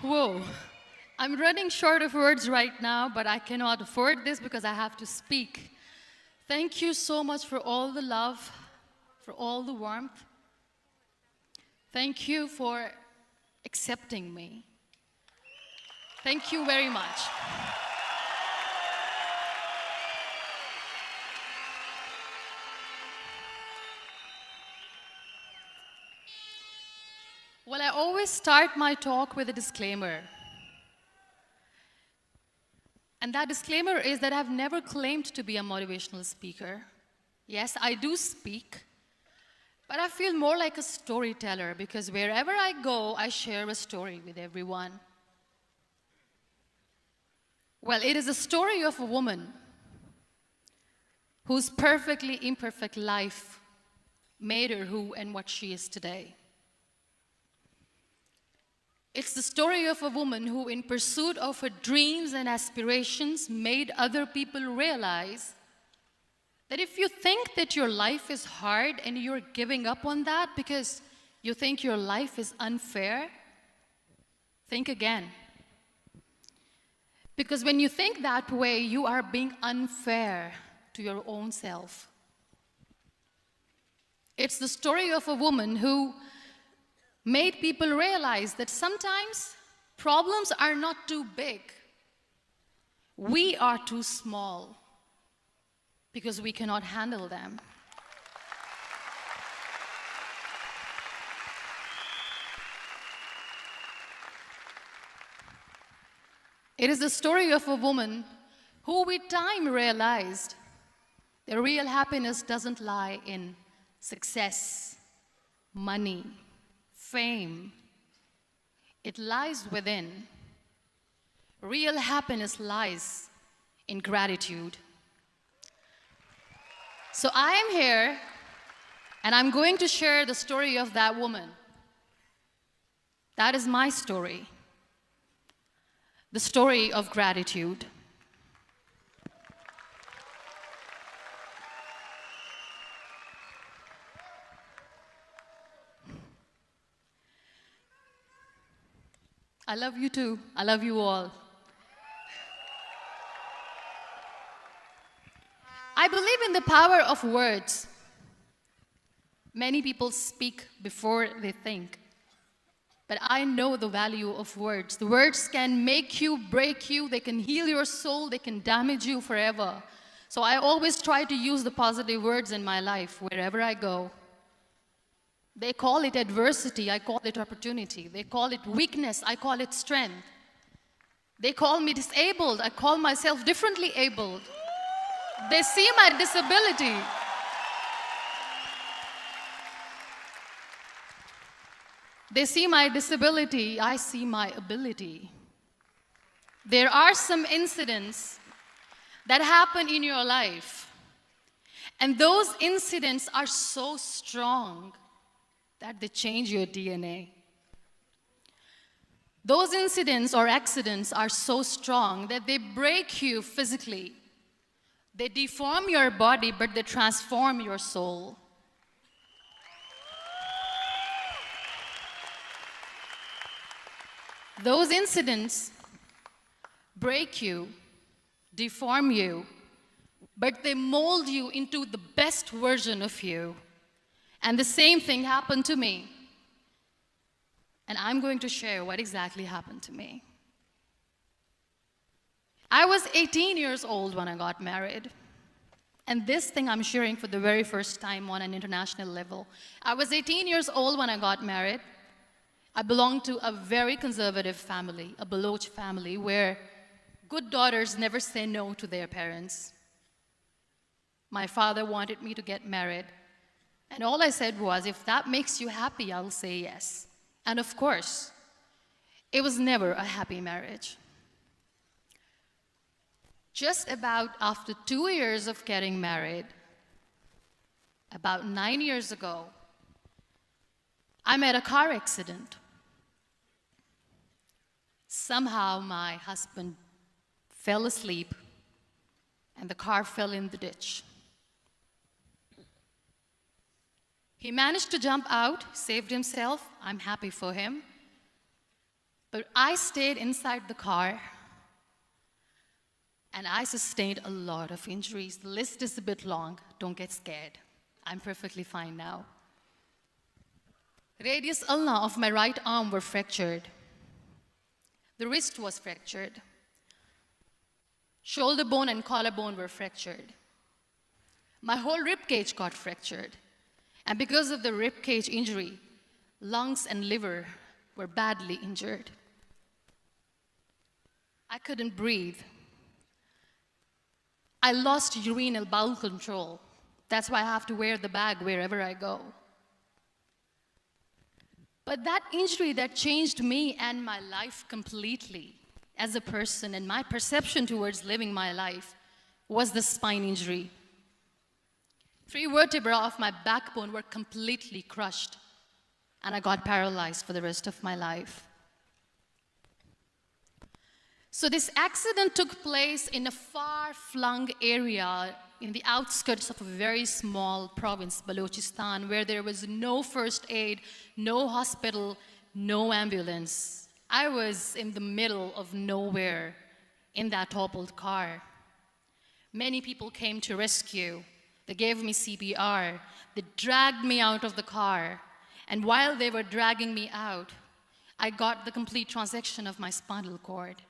Whoa. I'm running short of words right now, but I cannot afford this because I have to speak. Thank you so much for all the love, for all the warmth. Thank you for accepting me. Thank you very much. Well, I always start my talk with a disclaimer. And that disclaimer is that I've never claimed to be a motivational speaker. Yes, I do speak, but I feel more like a storyteller because wherever I go, I share a story with everyone. Well, it is a story of a woman whose perfectly imperfect life made her who and what she is today. It's the story of a woman who, in pursuit of her dreams and aspirations, made other people realize that if you think that your life is hard and you're giving up on that because you think your life is unfair, think again. Because when you think that way, you are being unfair to your own self. It's the story of a woman who made people realize that sometimes problems are not too big. We are too small because we cannot handle them. It is the story of a woman who with time realized that real happiness doesn't lie in success, money, fame. It lies within. Real happiness lies in gratitude. So I am here and I'm going to share the story of that woman. That is my story. The story of gratitude. I love you too. I love you all. I believe in the power of words. Many people speak before they think. But I know the value of words. The words can make you, break you, they can heal your soul, they can damage you forever. So I always try to use the positive words in my life wherever I go. They call it adversity, I call it opportunity. They call it weakness, I call it strength. They call me disabled, I call myself differently abled. They see my disability. They see my disability, I see my ability. There are some incidents that happen in your life, and those incidents are so strong that they change your DNA. Those incidents or accidents are so strong that they break you physically. They deform your body, but they transform your soul. Those incidents break you, deform you, but they mold you into the best version of you. And the same thing happened to me. And I'm going to share what exactly happened to me. I was 18 years old when I got married. And this thing I'm sharing for the very first time on an international level. I was 18 years old when I got married. I belonged to a very conservative family, a Baloch family, where good daughters never say no to their parents. My father wanted me to get married. And all I said was, if that makes you happy, I'll say yes. And of course, it was never a happy marriage. Just about after 2 years of getting married, about 9 years ago, I met a car accident. Somehow my husband fell asleep and the car fell in the ditch. He managed to jump out, saved himself. I'm happy for him. But I stayed inside the car, and I sustained a lot of injuries. The list is a bit long. Don't get scared. I'm perfectly fine now. Radius ulna of my right arm were fractured. The wrist was fractured. Shoulder bone and collarbone were fractured. My whole rib cage got fractured. And because of the rib cage injury, lungs and liver were badly injured. I couldn't breathe. I lost urinary bowel control. That's why I have to wear the bag wherever I go. But that injury that changed me and my life completely as a person and my perception towards living my life was the spine injury. 3 vertebrae of my backbone were completely crushed, and I got paralyzed for the rest of my life. So this accident took place in a far-flung area in the outskirts of a very small province, Balochistan, where there was no first aid, no hospital, no ambulance. I was in the middle of nowhere in that toppled car. Many people came to rescue. They gave me CPR. They dragged me out of the car. And while they were dragging me out, I got the complete transection of my spinal cord.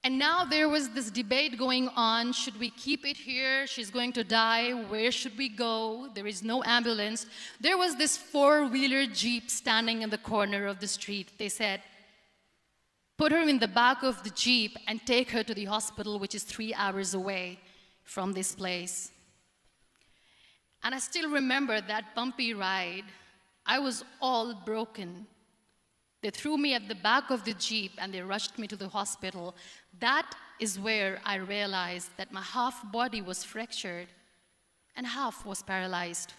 And now there was this debate going on, should we keep it here? She's going to die, where should we go? There is no ambulance. There was this 4-wheeler Jeep standing in the corner of the street. They said, put her in the back of the Jeep and take her to the hospital, which is 3 hours away from this place. And I still remember that bumpy ride. I was all broken. They threw me at the back of the Jeep and they rushed me to the hospital. That is where I realized that my half body was fractured and half was paralyzed.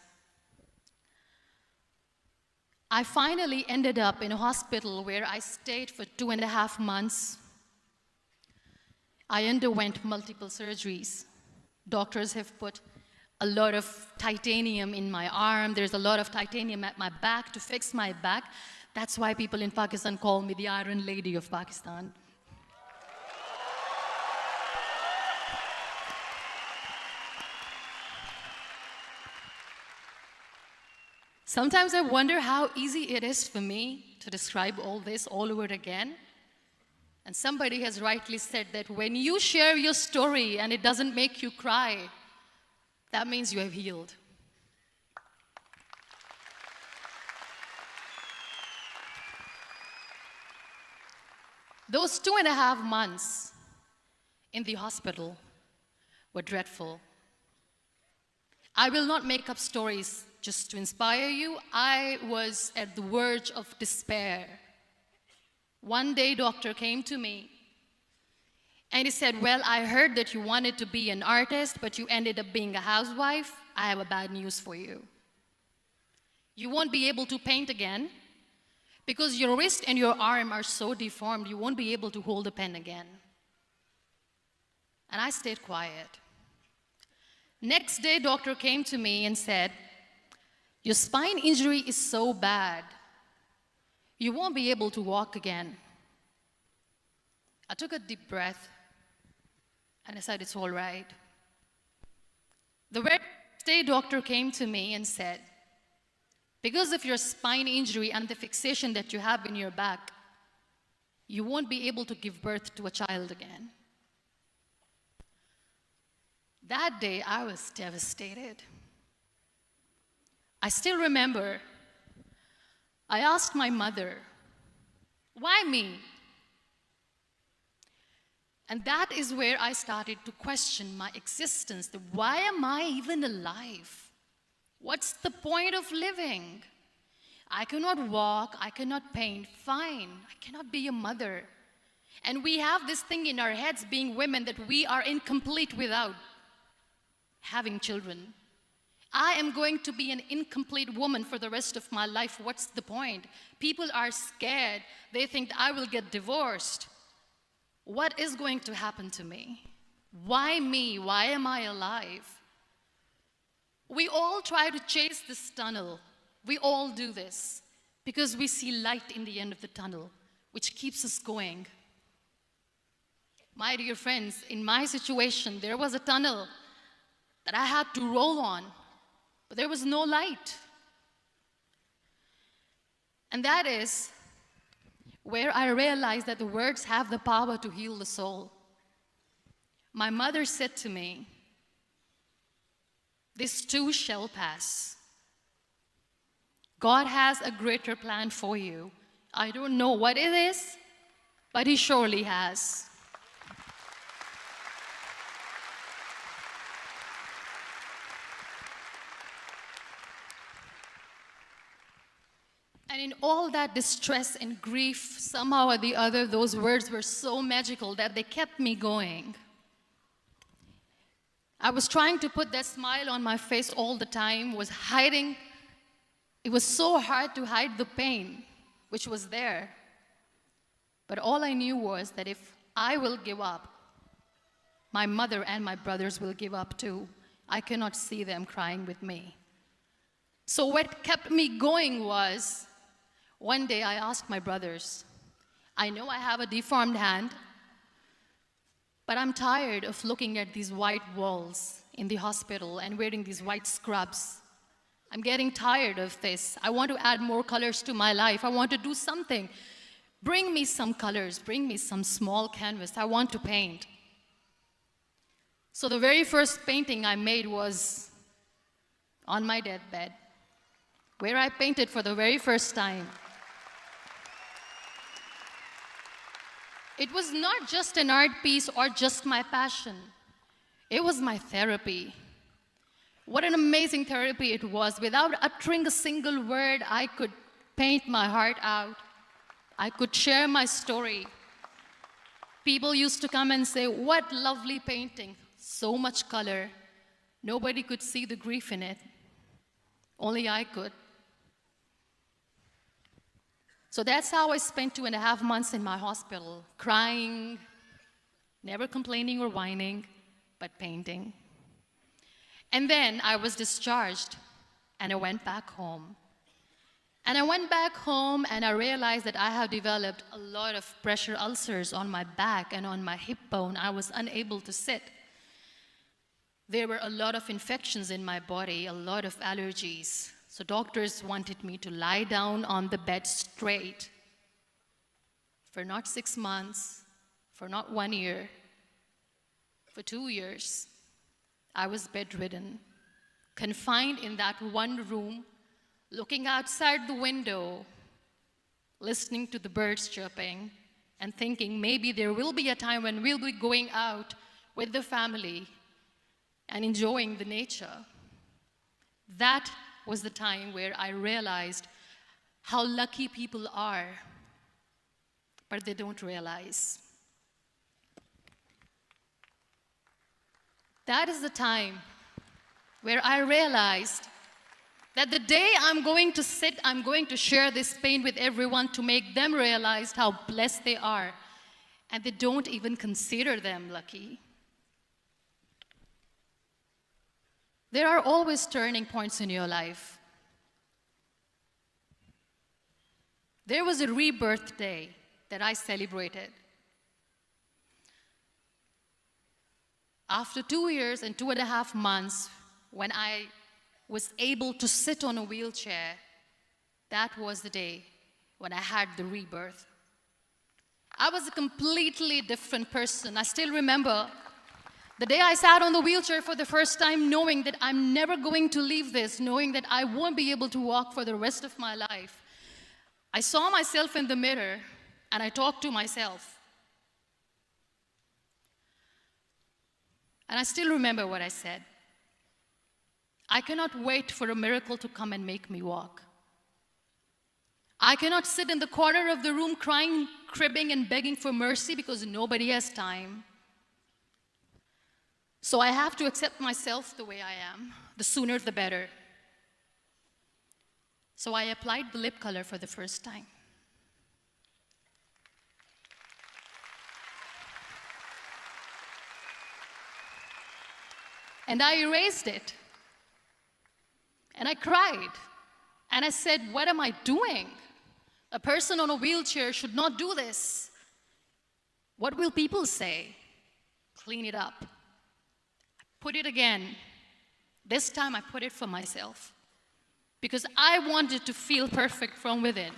I finally ended up in a hospital where I stayed for 2.5 months. I underwent multiple surgeries. Doctors have put a lot of titanium in my arm. There's a lot of titanium at my back to fix my back. That's why people in Pakistan call me the Iron Lady of Pakistan. Sometimes I wonder how easy it is for me to describe all this all over again. And somebody has rightly said that when you share your story and it doesn't make you cry, that means you have healed. Those 2.5 months in the hospital were dreadful. I will not make up stories just to inspire you. I was at the verge of despair. One day, doctor came to me and he said, well, I heard that you wanted to be an artist, but you ended up being a housewife. I have a bad news for you. You won't be able to paint again because your wrist and your arm are so deformed, you won't be able to hold a pen again. And I stayed quiet. Next day, doctor came to me and said, your spine injury is so bad, you won't be able to walk again. I took a deep breath and I said, it's all right. The very next day, doctor came to me and said, because of your spine injury and the fixation that you have in your back, you won't be able to give birth to a child again. That day, I was devastated. I still remember, I asked my mother, why me? And that is where I started to question my existence. Why am I even alive? What's the point of living? I cannot walk, I cannot paint, fine. I cannot be a mother. And we have this thing in our heads, being women, that we are incomplete without having children. I am going to be an incomplete woman for the rest of my life. What's the point? People are scared. They think I will get divorced. What is going to happen to me? Why me? Why am I alive? We all try to chase this tunnel. We all do this because we see light in the end of the tunnel, which keeps us going. My dear friends, in my situation, there was a tunnel that I had to roll on, but there was no light. And that is where I realized that the words have the power to heal the soul. My mother said to me, "This too shall pass. God has a greater plan for you. I don't know what it is, but He surely has." And in all that distress and grief, somehow or the other, those words were so magical that they kept me going. I was trying to put that smile on my face all the time, was hiding. It was so hard to hide the pain, which was there. But all I knew was that if I will give up, my mother and my brothers will give up too. I cannot see them crying with me. So what kept me going was, one day I asked my brothers, "I know I have a deformed hand, but I'm tired of looking at these white walls in the hospital and wearing these white scrubs. I'm getting tired of this. I want to add more colors to my life. I want to do something. Bring me some colors. Bring me some small canvas. I want to paint." So the very first painting I made was on my deathbed, where I painted for the very first time. It was not just an art piece or just my passion. It was my therapy. What an amazing therapy it was. Without uttering a single word, I could paint my heart out. I could share my story. People used to come and say, "What lovely painting, so much color." Nobody could see the grief in it. Only I could. So that's how I spent 2.5 months in my hospital, crying, never complaining or whining, but painting. And then I was discharged, and I went back home. And I went back home, and I realized that I have developed a lot of pressure ulcers on my back and on my hip bone. I was unable to sit. There were a lot of infections in my body, a lot of allergies. So doctors wanted me to lie down on the bed straight for not 6 months, for not 1 year, for 2 years. I was bedridden, confined in that one room, looking outside the window, listening to the birds chirping, and thinking maybe there will be a time when we'll be going out with the family and enjoying the nature. That was the time where I realized how lucky people are, but they don't realize. That is the time where I realized that the day I'm going to sit, I'm going to share this pain with everyone to make them realize how blessed they are, and they don't even consider them lucky. There are always turning points in your life. There was a rebirth day that I celebrated. After 2 years and 2.5 months, when I was able to sit on a wheelchair, that was the day when I had the rebirth. I was a completely different person. I still remember the day I sat on the wheelchair for the first time, knowing that I'm never going to leave this, knowing that I won't be able to walk for the rest of my life. I saw myself in the mirror, and I talked to myself. And I still remember what I said. I cannot wait for a miracle to come and make me walk. I cannot sit in the corner of the room crying, cribbing, and begging for mercy because nobody has time. So I have to accept myself the way I am. The sooner, the better. So I applied the lip color for the first time. And I erased it. And I cried. And I said, what am I doing? A person on a wheelchair should not do this. What will people say? Clean it up. Put it again. This time I put it for myself because I wanted to feel perfect from within.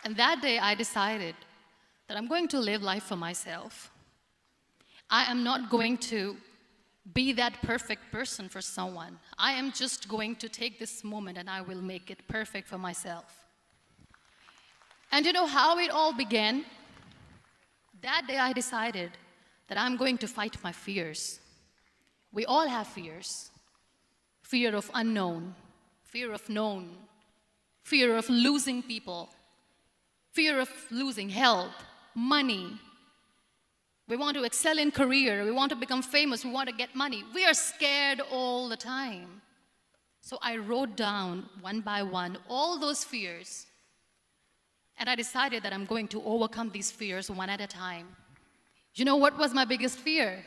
And that day I decided that I'm going to live life for myself. I am not going to be that perfect person for someone. I am just going to take this moment and I will make it perfect for myself. And you know how it all began? That day I decided that I'm going to fight my fears. We all have fears. Fear of unknown, fear of known, fear of losing people, fear of losing health, money. We want to excel in career, we want to become famous, we want to get money. We are scared all the time. So I wrote down one by one all those fears. And I decided that I'm going to overcome these fears one at a time. You know what was my biggest fear?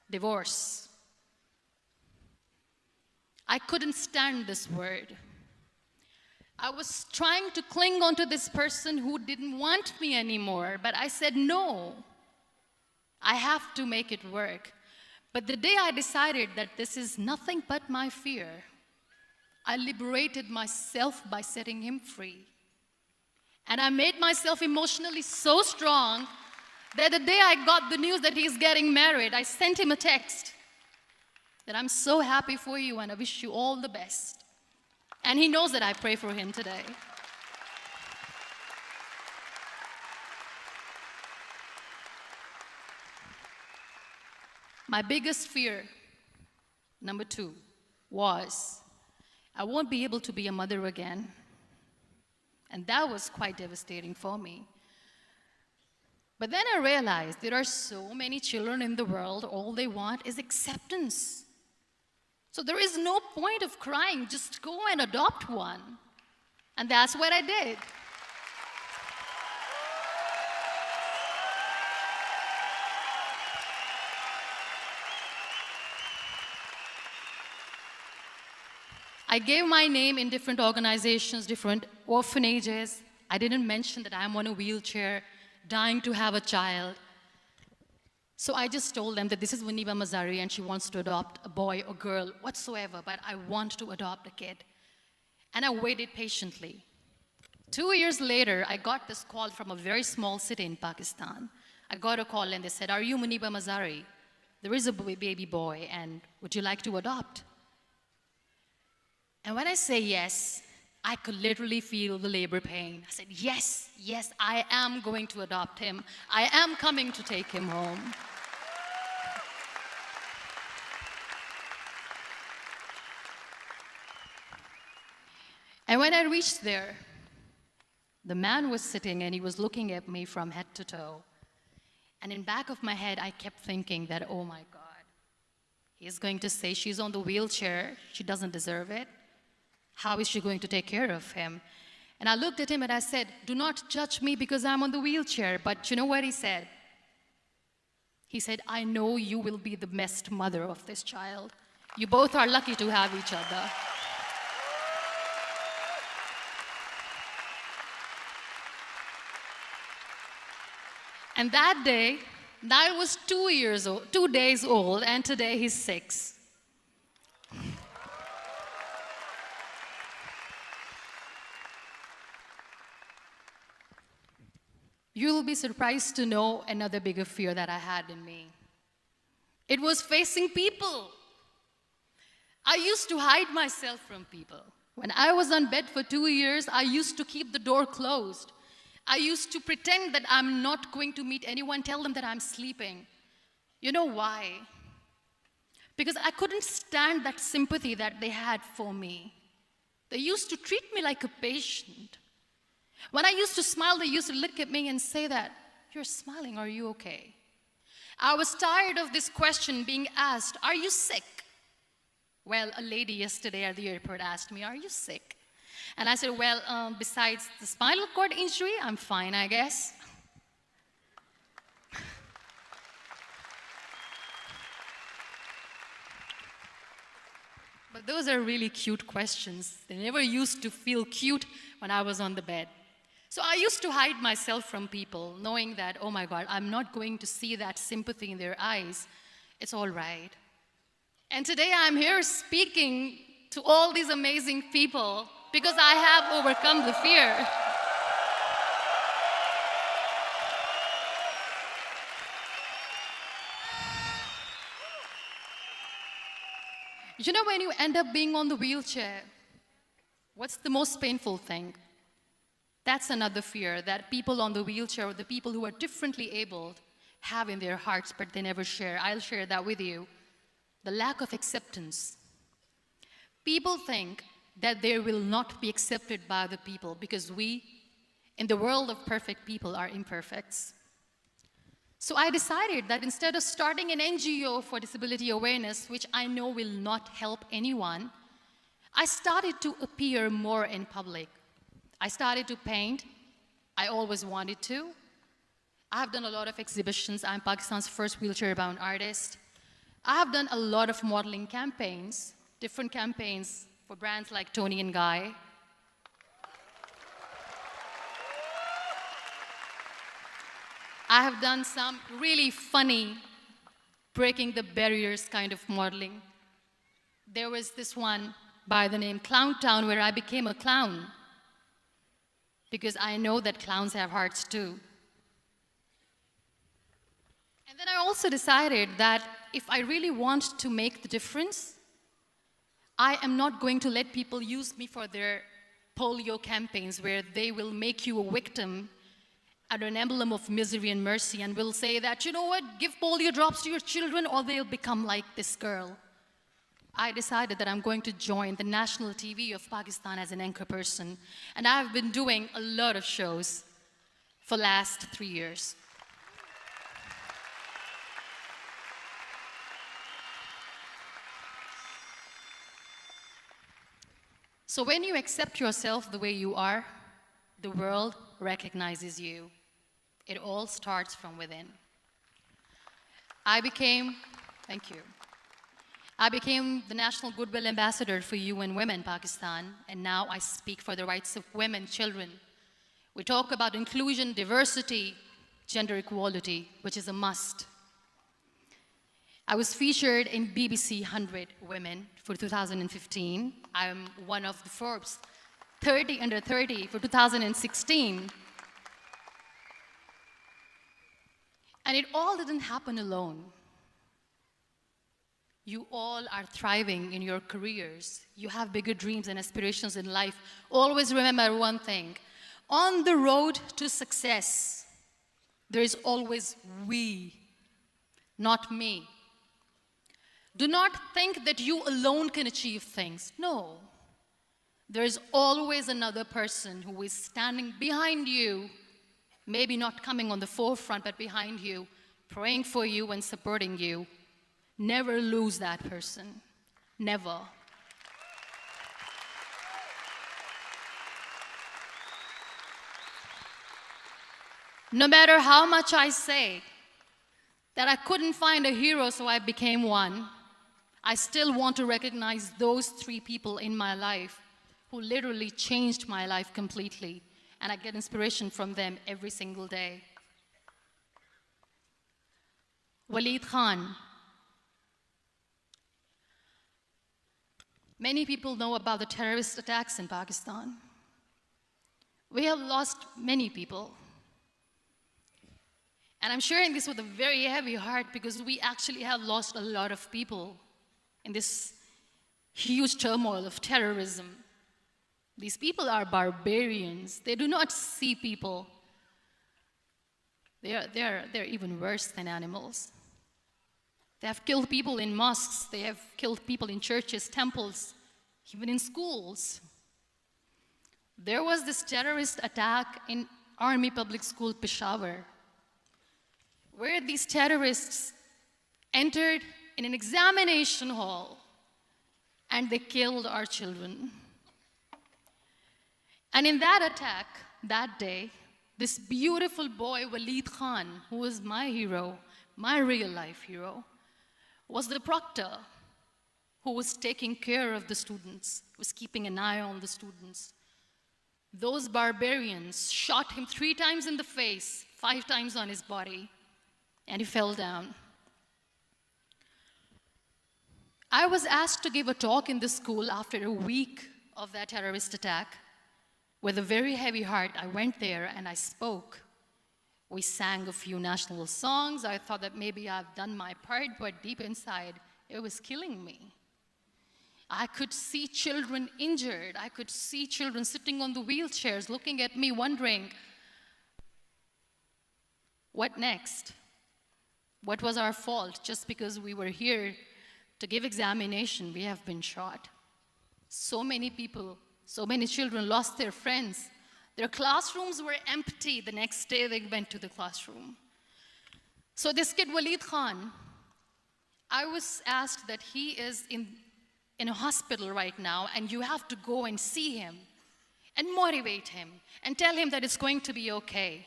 Divorce. I couldn't stand this word. I was trying to cling onto this person who didn't want me anymore, but I said no. I have to make it work. But the day I decided that this is nothing but my fear, I liberated myself by setting him free. And I made myself emotionally so strong that the day I got the news that he's getting married, I sent him a text that I'm so happy for you and I wish you all the best. And he knows that I pray for him today. My biggest fear, number 2, was I won't be able to be a mother again. And that was quite devastating for me. But then I realized there are so many children in the world, all they want is acceptance. So there is no point of crying, just go and adopt one. And that's what I did. I gave my name in different organizations, different orphanages. I didn't mention that I'm on a wheelchair, dying to have a child. So I just told them that this is Muniba Mazari and she wants to adopt a boy or girl, whatsoever, but I want to adopt a kid. And I waited patiently. 2 years later, I got this call from a very small city in Pakistan. I got a call and they said, "Are you Muniba Mazari? There is a baby boy and would you like to adopt?" And when I say yes, I could literally feel the labor pain. I said, yes, yes, I am going to adopt him. I am coming to take him home. And when I reached there, the man was sitting and he was looking at me from head to toe. And in back of my head, I kept thinking that, oh my God, he's going to say she's on the wheelchair, she doesn't deserve it. How is she going to take care of him? And I looked at him and I said, do not judge me because I'm on the wheelchair. But you know what he said? He said, I know you will be the best mother of this child. You both are lucky to have each other. And that day, Niall was 2 days old, and today he's 6. You'll be surprised to know another bigger fear that I had in me. It was facing people. I used to hide myself from people. When I was on bed for 2 years, I used to keep the door closed. I used to pretend that I'm not going to meet anyone, tell them that I'm sleeping. You know why? Because I couldn't stand that sympathy that they had for me. They used to treat me like a patient. When I used to smile, they used to look at me and say that, you're smiling, are you okay? I was tired of this question being asked, are you sick? Well, a lady yesterday at the airport asked me, are you sick? And I said, well, besides the spinal cord injury, I'm fine, I guess. But those are really cute questions. They never used to feel cute when I was on the bed. So I used to hide myself from people, knowing that, oh my God, I'm not going to see that sympathy in their eyes. It's all right. And today I'm here speaking to all these amazing people because I have overcome the fear. You know, when you end up being on the wheelchair, what's the most painful thing? That's another fear that people on the wheelchair, or the people who are differently abled, have in their hearts, but they never share. I'll share that with you. The lack of acceptance. People think that they will not be accepted by the people because we, in the world of perfect people, are imperfects. So I decided that instead of starting an NGO for disability awareness, which I know will not help anyone, I started to appear more in public. I started to paint. I always wanted to. I have done a lot of exhibitions. I'm Pakistan's first wheelchair-bound artist. I have done a lot of modeling campaigns, different campaigns for brands like Tony and Guy. I have done some really funny, breaking the barriers kind of modeling. There was this one by the name Clown Town where I became a clown because I know that clowns have hearts too. And then I also decided that if I really want to make the difference, I am not going to let people use me for their polio campaigns where they will make you a victim and an emblem of misery and mercy and will say that, you know what, give polio drops to your children or they'll become like this girl. I decided that I'm going to join the national TV of Pakistan as an anchor person. And I've been doing a lot of shows for the last 3 years. So when you accept yourself the way you are, the world recognizes you. It all starts from within. Thank you. I became the National Goodwill Ambassador for UN Women Pakistan, and now I speak for the rights of women, children. We talk about inclusion, diversity, gender equality, which is a must. I was featured in BBC 100 Women for 2015. I am one of the Forbes 30 under 30 for 2016. And it all didn't happen alone. You all are thriving in your careers. You have bigger dreams and aspirations in life. Always remember one thing. On the road to success, there is always we, not me. Do not think that you alone can achieve things. No. There is always another person who is standing behind you, maybe not coming on the forefront, but behind you, praying for you and supporting you. Never lose that person. Never. No matter how much I say that I couldn't find a hero, so I became one, I still want to recognize those 3 people in my life who literally changed my life completely, and I get inspiration from them every single day. Waleed Khan. Many people know about the terrorist attacks in Pakistan. We have lost many people. And I'm sharing this with a very heavy heart because we actually have lost a lot of people in this huge turmoil of terrorism. These people are barbarians. They do not see people. They're even worse than animals. They have killed people in mosques. They have killed people in churches, temples, even in schools. There was this terrorist attack in Army Public School, Peshawar, where these terrorists entered in an examination hall and they killed our children. And in that attack, that day, this beautiful boy, Waleed Khan, who was my hero, my real life hero, was the proctor who was taking care of the students, was keeping an eye on the students. Those barbarians shot him 3 times in the face, 5 times on his body, and he fell down. I was asked to give a talk in the school after a week of that terrorist attack. With a very heavy heart, I went there and I spoke. We sang a few national songs. I thought that maybe I've done my part, but deep inside, it was killing me. I could see children injured. I could see children sitting on the wheelchairs looking at me wondering, what next? What was our fault? Just because we were here to give examination, we have been shot. So many people, so many children lost their friends. Their classrooms were empty. The next day they went to the classroom. So this kid, Walid Khan, I was asked that he is in a hospital right now, and you have to go and see him and motivate him and tell him that it's going to be okay.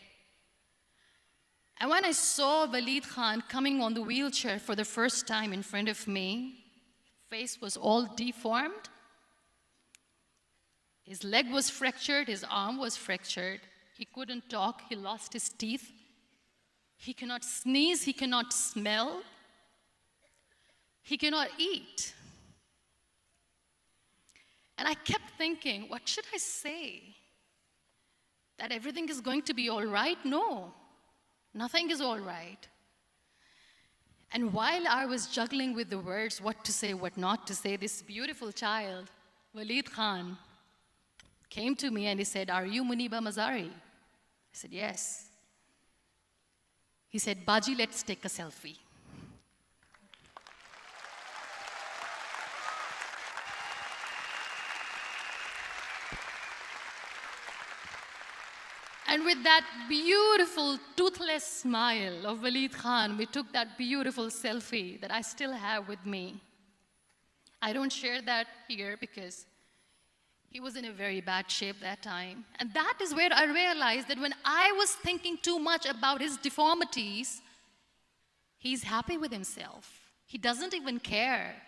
And when I saw Walid Khan coming on the wheelchair for the first time in front of me, face was all deformed. His leg was fractured, his arm was fractured. He couldn't talk, he lost his teeth. He cannot sneeze, he cannot smell. He cannot eat. And I kept thinking, what should I say? That everything is going to be all right? No, nothing is all right. And while I was juggling with the words, what to say, what not to say, this beautiful child, Walid Khan, came to me and he said, "Are you Muniba Mazari?" I said, "Yes." He said, "Baji, let's take a selfie." And with that beautiful, toothless smile of Walid Khan, we took that beautiful selfie that I still have with me. I don't share that here because he was in a very bad shape that time. And that is where I realized that when I was thinking too much about his deformities, he's happy with himself. He doesn't even care.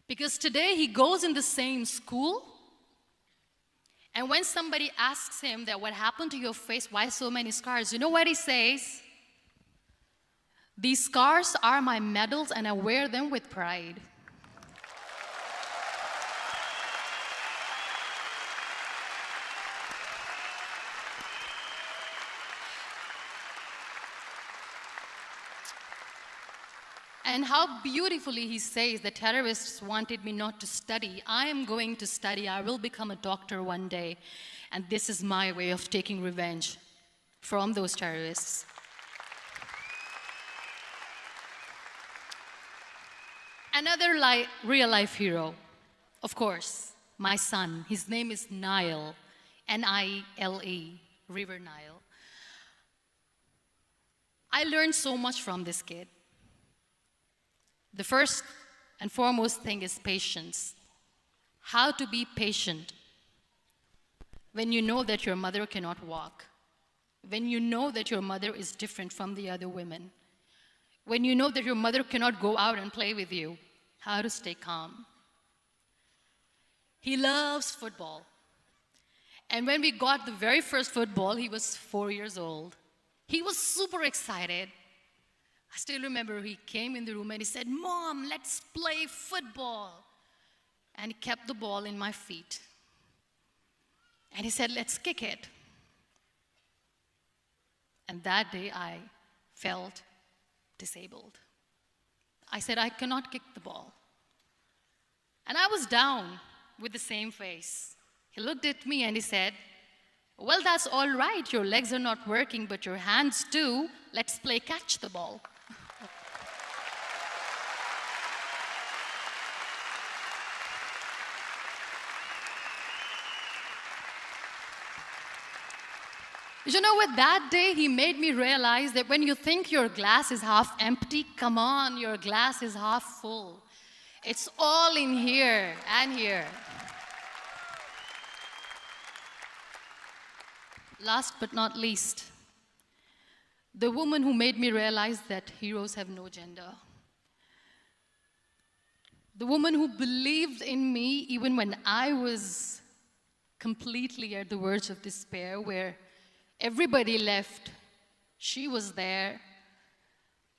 Because today he goes in the same school, and when somebody asks him that what happened to your face, why so many scars, you know what he says? "These scars are my medals and I wear them with pride." And how beautifully he says, the terrorists wanted me not to study. I am going to study. I will become a doctor one day. And this is my way of taking revenge from those terrorists. Another real-life hero, of course, my son. His name is Nile, N-I-L-E, River Nile. I learned so much from this kid. The first and foremost thing is patience. How to be patient when you know that your mother cannot walk, when you know that your mother is different from the other women, when you know that your mother cannot go out and play with you, how to stay calm. He loves football. And when we got the very first football, he was 4 years old. He was super excited. I still remember he came in the room and he said, "Mom, let's play football." And he kept the ball in my feet. And he said, "Let's kick it." And that day I felt disabled. I said, "I cannot kick the ball." And I was down with the same face. He looked at me and he said, "Well, that's all right. Your legs are not working, but your hands do. Let's play catch the ball." You know what? That day he made me realize that when you think your glass is half empty, come on, your glass is half full. It's all in here and here. Last but not least, the woman who made me realize that heroes have no gender. The woman who believed in me even when I was completely at the verge of despair, where everybody left, she was there.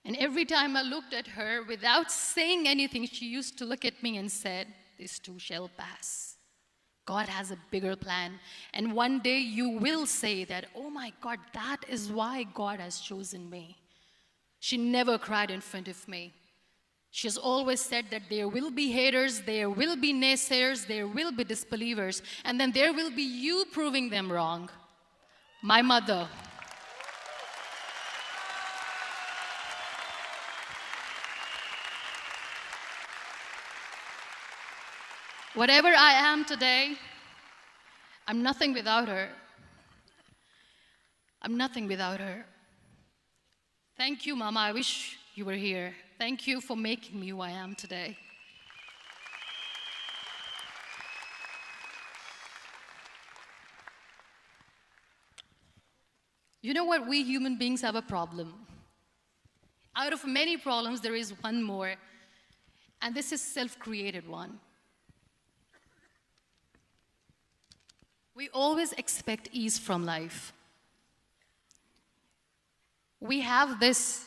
And every time I looked at her, without saying anything, she used to look at me and said, "This too shall pass. God has a bigger plan. And one day you will say that, oh my God, that is why God has chosen me." She never cried in front of me. She has always said that there will be haters, there will be naysayers, there will be disbelievers, and then there will be you proving them wrong. My mother. Whatever I am today, I'm nothing without her. I'm nothing without her. Thank you, Mama. I wish you were here. Thank you for making me who I am today. You know what? We human beings have a problem. Out of many problems, there is one more, and this is self-created one. We always expect ease from life. We have this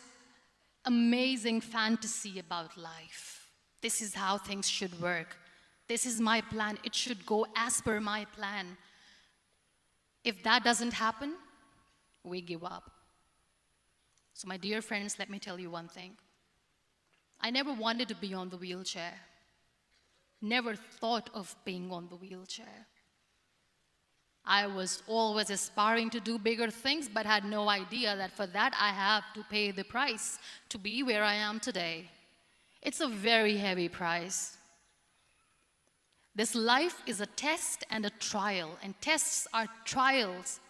amazing fantasy about life. This is how things should work. This is my plan. It should go as per my plan. If that doesn't happen, we give up. So my dear friends, let me tell you one thing. I never wanted to be on the wheelchair. Never thought of being on the wheelchair. I was always aspiring to do bigger things, but had no idea that for that I have to pay the price to be where I am today. It's a very heavy price. This life is a test and a trial, and tests are trials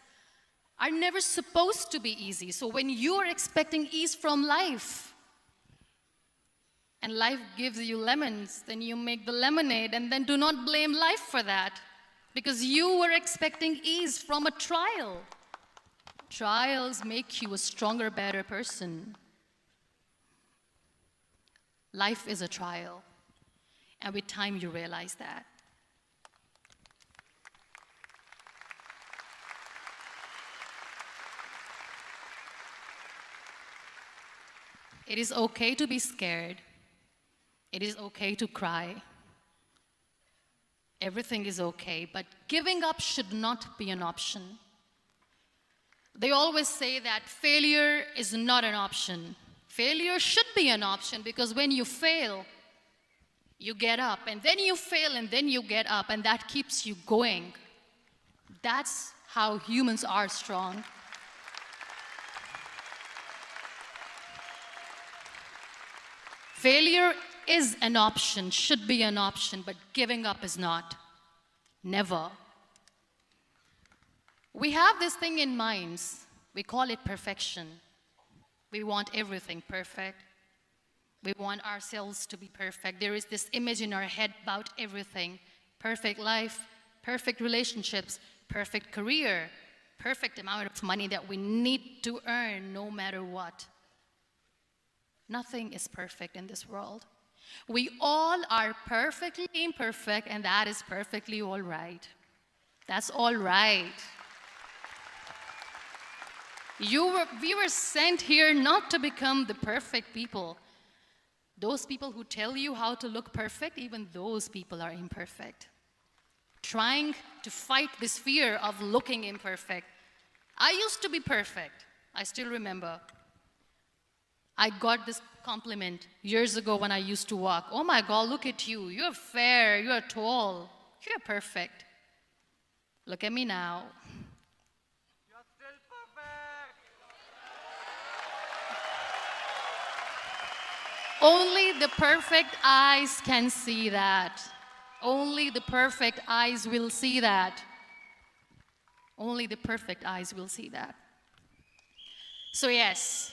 are never supposed to be easy. So when you're expecting ease from life, and life gives you lemons, then you make the lemonade, and then do not blame life for that. Because you were expecting ease from a trial. Trials make you a stronger, better person. Life is a trial, and with time you realize that. It is okay to be scared. It is okay to cry. Everything is okay, but giving up should not be an option. They always say that failure is not an option. Failure should be an option, because when you fail, you get up, and then you fail, and then you get up, and that keeps you going. That's how humans are strong. Failure is an option, should be an option, but giving up is not. Never. We have this thing in minds. We call it perfection. We want everything perfect. We want ourselves to be perfect. There is this image in our head about everything. Perfect life, perfect relationships, perfect career, perfect amount of money that we need to earn no matter what. Nothing is perfect in this world. We all are perfectly imperfect, and that is perfectly all right. That's all right. We were sent here not to become the perfect people. Those people who tell you how to look perfect, even those people are imperfect. Trying to fight this fear of looking imperfect. I used to be perfect. I still remember. I got this compliment years ago when I used to walk. "Oh my God, look at you. You're fair, you're tall, you're perfect." Look at me now. You're still perfect. Only the perfect eyes can see that. Only the perfect eyes will see that. Only the perfect eyes will see that. So yes,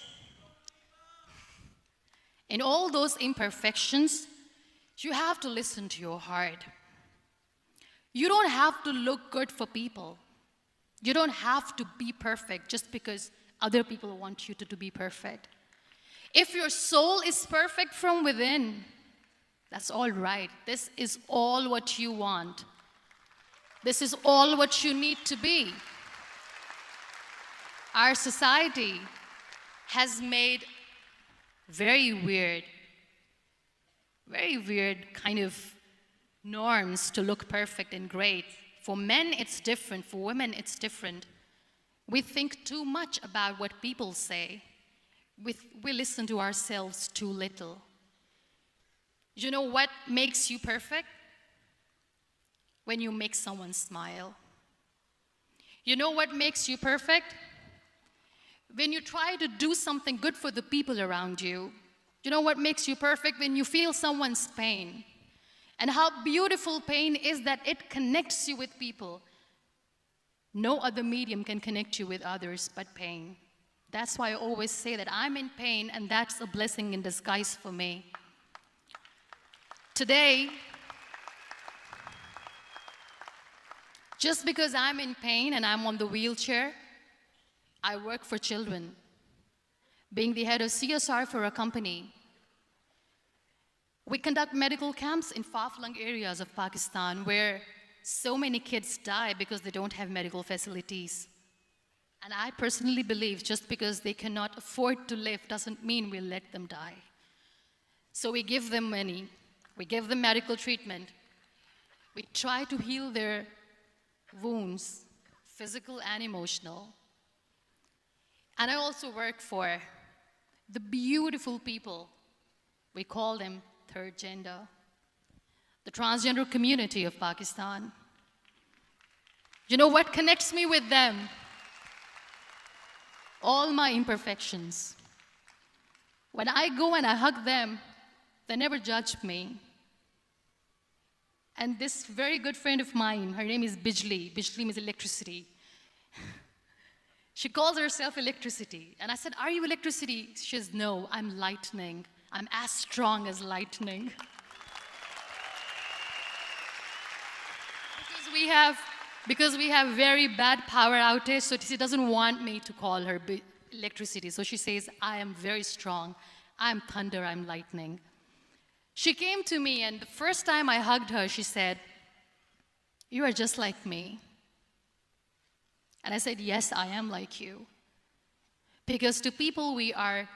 in all those imperfections, you have to listen to your heart. You don't have to look good for people. You don't have to be perfect just because other people want you to be perfect. If your soul is perfect from within, That's all right. This is all what you want. This is all what you need to be. Our society has made very weird kind of norms to look perfect and great. For men, it's different. For women, it's different. We think too much about what people say. We listen to ourselves too little. You know what makes you perfect? When you make someone smile. You know what makes you perfect? When you try to do something good for the people around you. You know what makes you perfect? When you feel someone's pain. And how beautiful pain is that it connects you with people. No other medium can connect you with others but pain. That's why I always say that I'm in pain, and that's a blessing in disguise for me. Today, just because I'm in pain and I'm on the wheelchair, I work for children. Being the head of CSR for a company, we conduct medical camps in far-flung areas of Pakistan where so many kids die because they don't have medical facilities. And I personally believe just because they cannot afford to live doesn't mean we'll let them die. So we give them money, we give them medical treatment, we try to heal their wounds, physical and emotional. And I also work for the beautiful people, we call them third gender, the transgender community of Pakistan. You know what connects me with them? All my imperfections. When I go and I hug them, they never judge me. And this very good friend of mine, her name is Bijli. Bijli means electricity. She calls herself electricity. And I said, are you electricity? She says, no, I'm lightning. I'm as strong as lightning. Because we have very bad power outage, so she doesn't want me to call her electricity. So she says, I am very strong. I'm thunder, I'm lightning. She came to me, and the first time I hugged her, she said, you are just like me. And I said, yes, I am like you. Because to people, we are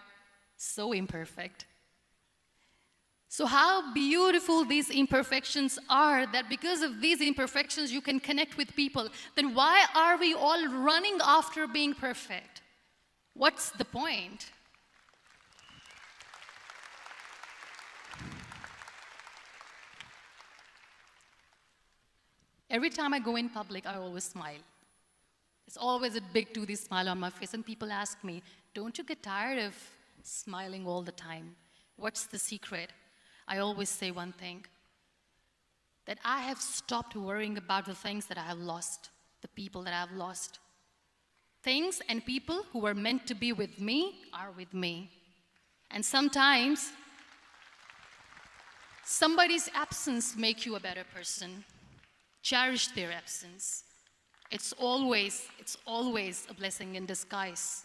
so imperfect. So how beautiful these imperfections are, that because of these imperfections, you can connect with people. Then why are we all running after being perfect? What's the point? Every time I go in public, I always smile. It's always a big toothy smile on my face, and people ask me, don't you get tired of smiling all the time? What's the secret? I always say one thing, that I have stopped worrying about the things that I have lost, the people that I have lost. Things and people who were meant to be with me are with me. And sometimes, somebody's absence makes you a better person. Cherish their absence. It's always a blessing in disguise.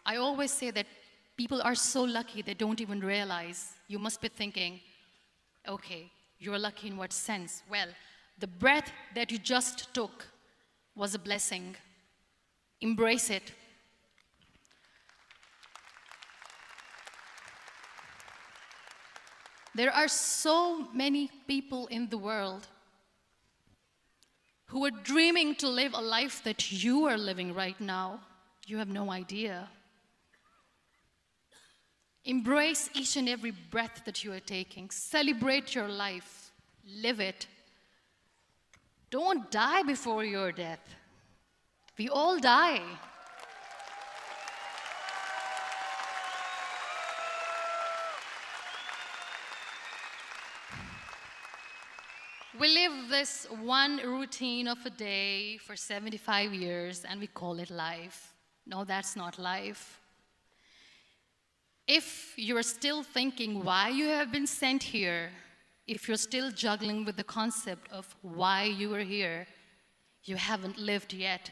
I always say that people are so lucky they don't even realize. You must be thinking, okay, you're lucky in what sense? Well, the breath that you just took was a blessing. Embrace it. There are so many people in the world who are dreaming to live a life that you are living right now. You have no idea. Embrace each and every breath that you are taking. Celebrate your life. Live it. Don't die before your death. We all die. We live this one routine of a day for 75 years and we call it life. No, that's not life. If you're still thinking why you have been sent here, if you're still juggling with the concept of why you are here, you haven't lived yet.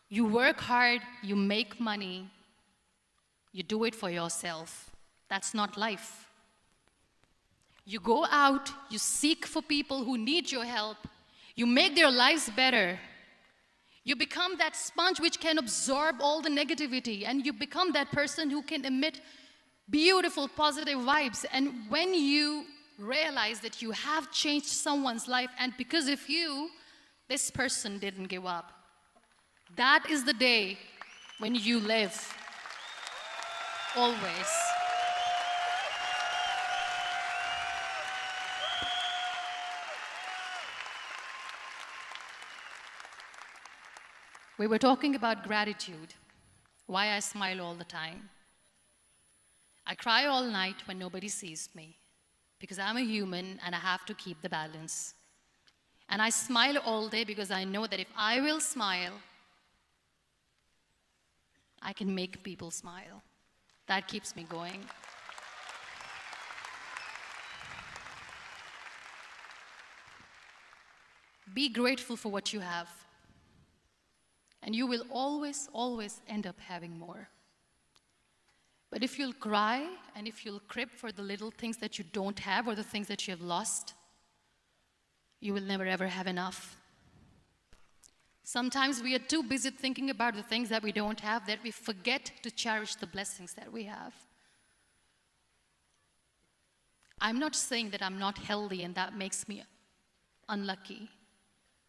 You work hard, you make money, You do it for yourself. That's not life. You go out, you seek for people who need your help, you make their lives better. You become that sponge which can absorb all the negativity, and you become that person who can emit beautiful, positive vibes. And when you realize that you have changed someone's life, and because of you, this person didn't give up, that is the day when you live. Always. We were talking about gratitude, why I smile all the time. I cry all night when nobody sees me, because I'm a human and I have to keep the balance. And I smile all day because I know that if I will smile, I can make people smile. That keeps me going. Be grateful for what you have. And you will always, always end up having more. But if you'll cry and if you'll crib for the little things that you don't have or the things that you have lost, you will never ever have enough. Sometimes we are too busy thinking about the things that we don't have that we forget to cherish the blessings that we have. I'm not saying that I'm not healthy and that makes me unlucky.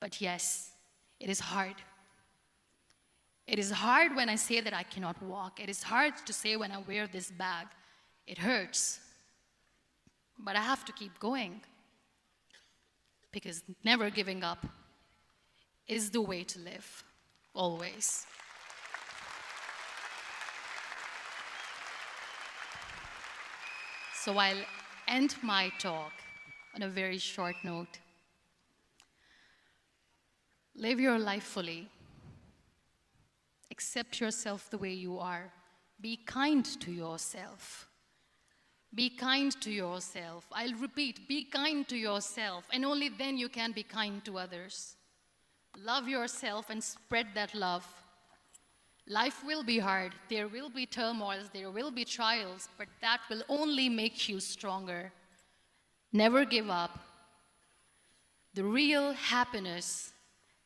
But yes, it is hard. It is hard when I say that I cannot walk. It is hard to say when I wear this bag. It hurts. But I have to keep going. Because never giving up is the way to live, always. So I'll end my talk on a very short note. Live your life fully. Accept yourself the way you are. Be kind to yourself. Be kind to yourself. I'll repeat, be kind to yourself, and only then you can be kind to others. Love yourself and spread that love. Life will be hard. There will be turmoils. There will be trials, but that will only make you stronger. Never give up. The real happiness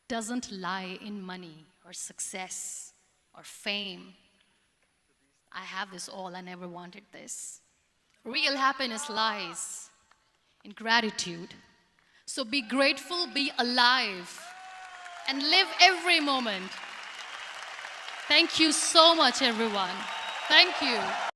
doesn't lie in money or success or fame. I have this all, I never wanted this. Real happiness lies in gratitude. So be grateful, be alive, and live every moment. Thank you so much, everyone. Thank you.